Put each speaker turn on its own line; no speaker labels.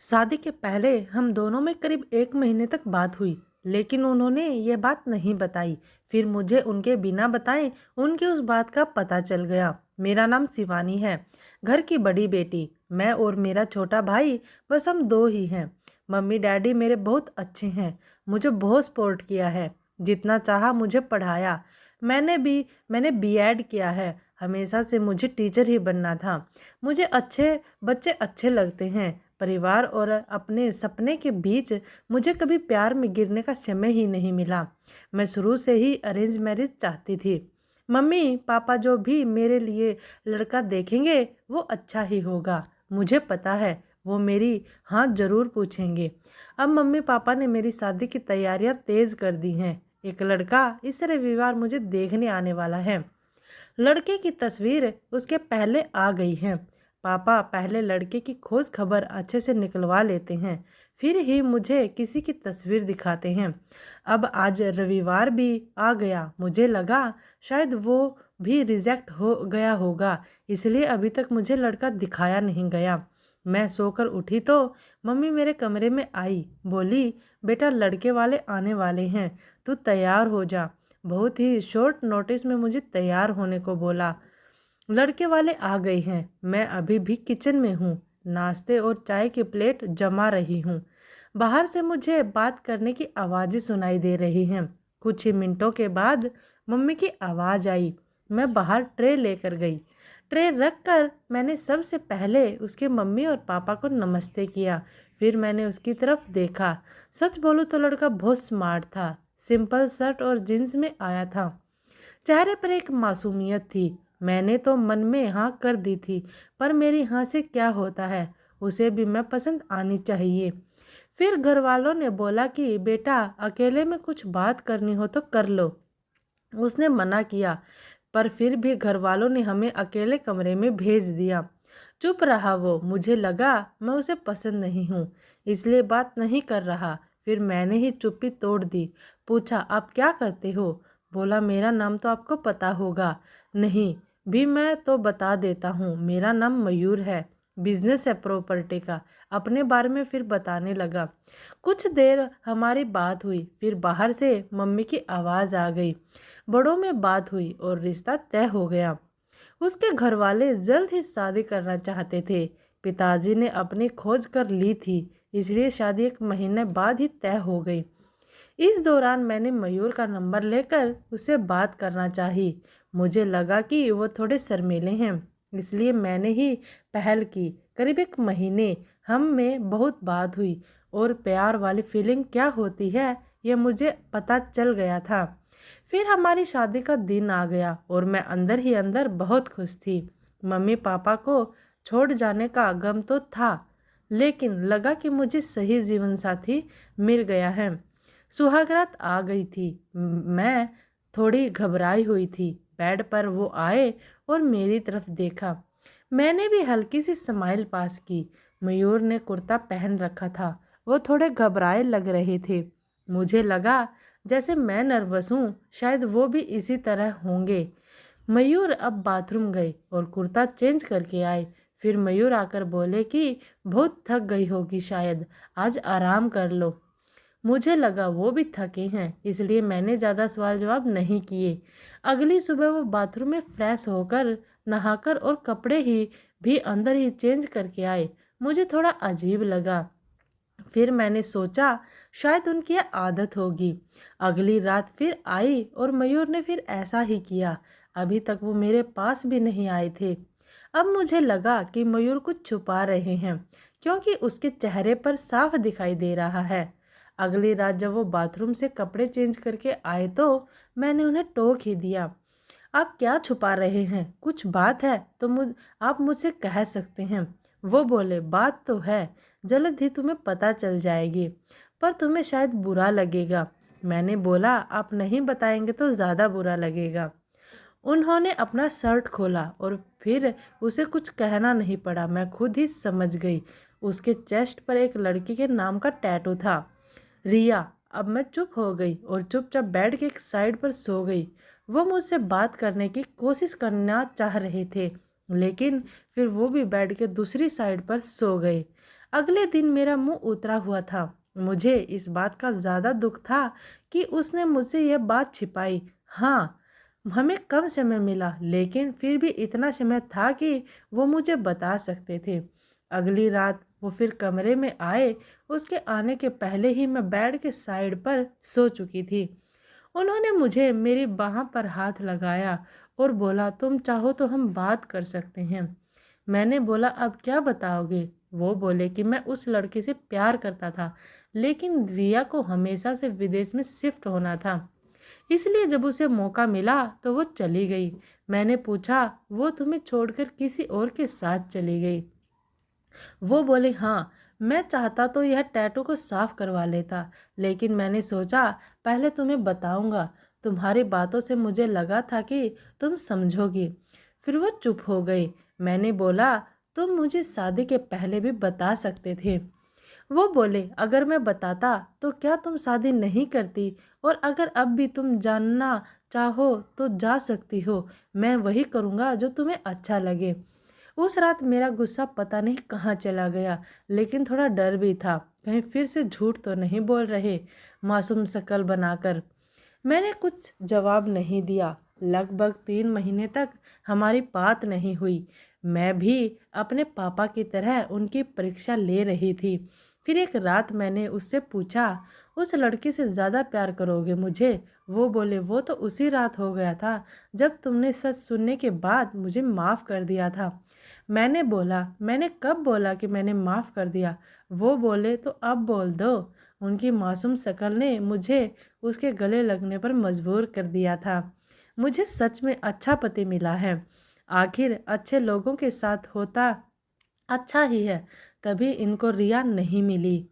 शादी के पहले हम दोनों में करीब 1 महीने तक बात हुई, लेकिन उन्होंने ये बात नहीं बताई। फिर मुझे उनके बिना बताए उनकी उस बात का पता चल गया। मेरा नाम शिवानी है, घर की बड़ी बेटी। मैं और मेरा छोटा भाई, बस हम दो ही हैं। मम्मी डैडी मेरे बहुत अच्छे हैं, मुझे बहुत सपोर्ट किया है। जितना चाहा मुझे पढ़ाया। मैंने बीएड किया है। हमेशा से मुझे टीचर ही बनना था। मुझे अच्छे बच्चे अच्छे लगते हैं। परिवार और अपने सपने के बीच मुझे कभी प्यार में गिरने का समय ही नहीं मिला। मैं शुरू से ही अरेंज मैरिज चाहती थी। मम्मी पापा जो भी मेरे लिए लड़का देखेंगे वो अच्छा ही होगा। मुझे पता है वो मेरी हाँ ज़रूर पूछेंगे। अब मम्मी पापा ने मेरी शादी की तैयारियां तेज़ कर दी हैं। एक लड़का इस रविवार मुझे देखने आने वाला है। लड़के की तस्वीर उसके पहले आ गई है। पापा पहले लड़के की खोज खबर अच्छे से निकलवा लेते हैं, फिर ही मुझे किसी की तस्वीर दिखाते हैं। अब आज रविवार भी आ गया। मुझे लगा शायद वो भी रिजेक्ट हो गया होगा, इसलिए अभी तक मुझे लड़का दिखाया नहीं गया। मैं सोकर उठी तो मम्मी मेरे कमरे में आई, बोली बेटा लड़के वाले आने वाले हैं, तू तैयार हो जा। बहुत ही शॉर्ट नोटिस में मुझे तैयार होने को बोला। लड़के वाले आ गए हैं। मैं अभी भी किचन में हूँ, नाश्ते और चाय की प्लेट जमा रही हूँ। बाहर से मुझे बात करने की आवाज़ें सुनाई दे रही हैं। कुछ ही मिनटों के बाद मम्मी की आवाज़ आई। मैं बाहर ट्रे लेकर गई। ट्रे रख कर मैंने सबसे पहले उसके मम्मी और पापा को नमस्ते किया। फिर मैंने उसकी तरफ देखा। सच बोलूँ तो लड़का बहुत स्मार्ट था। सिंपल शर्ट और जीन्स में आया था। चेहरे पर एक मासूमियत थी। मैंने तो मन में हाँ कर दी थी, पर मेरी हाँ से क्या होता है, उसे भी मैं पसंद आनी चाहिए। फिर घर वालों ने बोला कि बेटा अकेले में कुछ बात करनी हो तो कर लो। उसने मना किया, पर फिर भी घर वालों ने हमें अकेले कमरे में भेज दिया। चुप रहा वो। मुझे लगा मैं उसे पसंद नहीं हूँ, इसलिए बात नहीं कर रहा। फिर मैंने ही चुप्पी तोड़ दी। पूछा आप क्या करते हो? बोला मेरा नाम तो आपको पता होगा। नहीं भी मैं तो बता देता हूँ, मेरा नाम मयूर है। बिजनेस है प्रॉपर्टी का। अपने बारे में फिर बताने लगा। कुछ देर हमारी बात हुई, फिर बाहर से मम्मी की आवाज़ आ गई। बड़ों में बात हुई और रिश्ता तय हो गया। उसके घर वाले जल्द ही शादी करना चाहते थे। पिताजी ने अपनी खोज कर ली थी, इसलिए शादी 1 महीने बाद ही तय हो गई। इस दौरान मैंने मयूर का नंबर लेकर उससे बात करना चाही। मुझे लगा कि वो थोड़े शर्मीले हैं, इसलिए मैंने ही पहल की। करीब 1 महीने हम में बहुत बात हुई और प्यार वाली फीलिंग क्या होती है ये मुझे पता चल गया था। फिर हमारी शादी का दिन आ गया और मैं अंदर ही अंदर बहुत खुश थी। मम्मी पापा को छोड़ जाने का गम तो था, लेकिन लगा कि मुझे सही जीवन साथी मिल गया है। सुहागरात आ गई थी। मैं थोड़ी घबराई हुई थी। बेड पर वो आए और मेरी तरफ देखा। मैंने भी हल्की सी स्माइल पास की। मयूर ने कुर्ता पहन रखा था। वो थोड़े घबराए लग रहे थे। मुझे लगा जैसे मैं नर्वस हूँ, शायद वो भी इसी तरह होंगे। मयूर अब बाथरूम गए और कुर्ता चेंज करके आए। फिर मयूर आकर बोले कि बहुत थक गई होगी शायद, आज आराम कर लो। मुझे लगा वो भी थके हैं, इसलिए मैंने ज़्यादा सवाल जवाब नहीं किए। अगली सुबह वो बाथरूम में फ्रेश होकर नहाकर और कपड़े ही भी अंदर ही चेंज करके आए। मुझे थोड़ा अजीब लगा। फिर मैंने सोचा शायद उनकी यह आदत होगी। अगली रात फिर आई और मयूर ने फिर ऐसा ही किया। अभी तक वो मेरे पास भी नहीं आए थे। अब मुझे लगा कि मयूर कुछ छुपा रहे हैं, क्योंकि उसके चेहरे पर साफ दिखाई दे रहा है। अगली रात जब वो बाथरूम से कपड़े चेंज करके आए तो मैंने उन्हें टोक ही दिया। आप क्या छुपा रहे हैं? कुछ बात है तो आप मुझसे कह सकते हैं। वो बोले बात तो है, जल्द ही तुम्हें पता चल जाएगी, पर तुम्हें शायद बुरा लगेगा। मैंने बोला आप नहीं बताएंगे तो ज़्यादा बुरा लगेगा। उन्होंने अपना शर्ट खोला और फिर उसे कुछ कहना नहीं पड़ा, मैं खुद ही समझ गई। उसके चेस्ट पर एक लड़की के नाम का टैटू था, रिया। अब मैं चुप हो गई और चुपचाप बेड के एक साइड पर सो गई। वो मुझसे बात करने की कोशिश करना चाह रहे थे, लेकिन फिर वो भी बेड के दूसरी साइड पर सो गए। अगले दिन मेरा मुंह उतरा हुआ था। मुझे इस बात का ज़्यादा दुख था कि उसने मुझसे यह बात छिपाई। हाँ, हमें कम समय मिला, लेकिन फिर भी इतना समय था कि वो मुझे बता सकते थे। अगली रात वो फिर कमरे में आए। उसके आने के पहले ही मैं बेड के साइड पर सो चुकी थी। उन्होंने मुझे मेरी बाह पर हाथ लगाया और बोला, तुम चाहो तो हम बात कर सकते हैं। मैंने बोला, अब क्या बताओगे? वो बोले कि मैं उस लड़के से प्यार करता था, लेकिन रिया को हमेशा से विदेश में शिफ्ट होना था, इसलिए जब उसे मौका मिला तो वो चली गई। मैंने पूछा, वो तुम्हें छोड़कर किसी और के साथ चली गई? वो बोले, हाँ, मैं चाहता तो यह टैटू को साफ करवा लेता, लेकिन मैंने सोचा पहले तुम्हें बताऊंगा। तुम्हारी बातों से मुझे लगा था कि तुम समझोगी। फिर वो चुप हो गई। मैंने बोला, तुम मुझे शादी के पहले भी बता सकते थे। वो बोले, अगर मैं बताता तो क्या तुम शादी नहीं करती? और अगर अब भी तुम जानना चाहो तो जा सकती हो। मैं वही करूँगा जो तुम्हें अच्छा लगे। उस रात मेरा गुस्सा पता नहीं कहाँ चला गया, लेकिन थोड़ा डर भी था, कहीं फिर से झूठ तो नहीं बोल रहे मासूम शक्ल बनाकर। मैंने कुछ जवाब नहीं दिया। लगभग 3 महीने तक हमारी बात नहीं हुई। मैं भी अपने पापा की तरह उनकी परीक्षा ले रही थी। फिर एक रात मैंने उससे पूछा, उस लड़की से ज़्यादा प्यार करोगे मुझे? वो बोले, वो तो उसी रात हो गया था जब तुमने सच सुनने के बाद मुझे माफ़ कर दिया था। मैंने बोला, मैंने कब बोला कि मैंने माफ़ कर दिया? वो बोले, तो अब बोल दो। उनकी मासूम शक्ल ने मुझे उसके गले लगने पर मजबूर कर दिया था। मुझे सच में अच्छा पति मिला है। आखिर अच्छे लोगों के साथ होता अच्छा ही है, तभी इनको रिया नहीं मिली।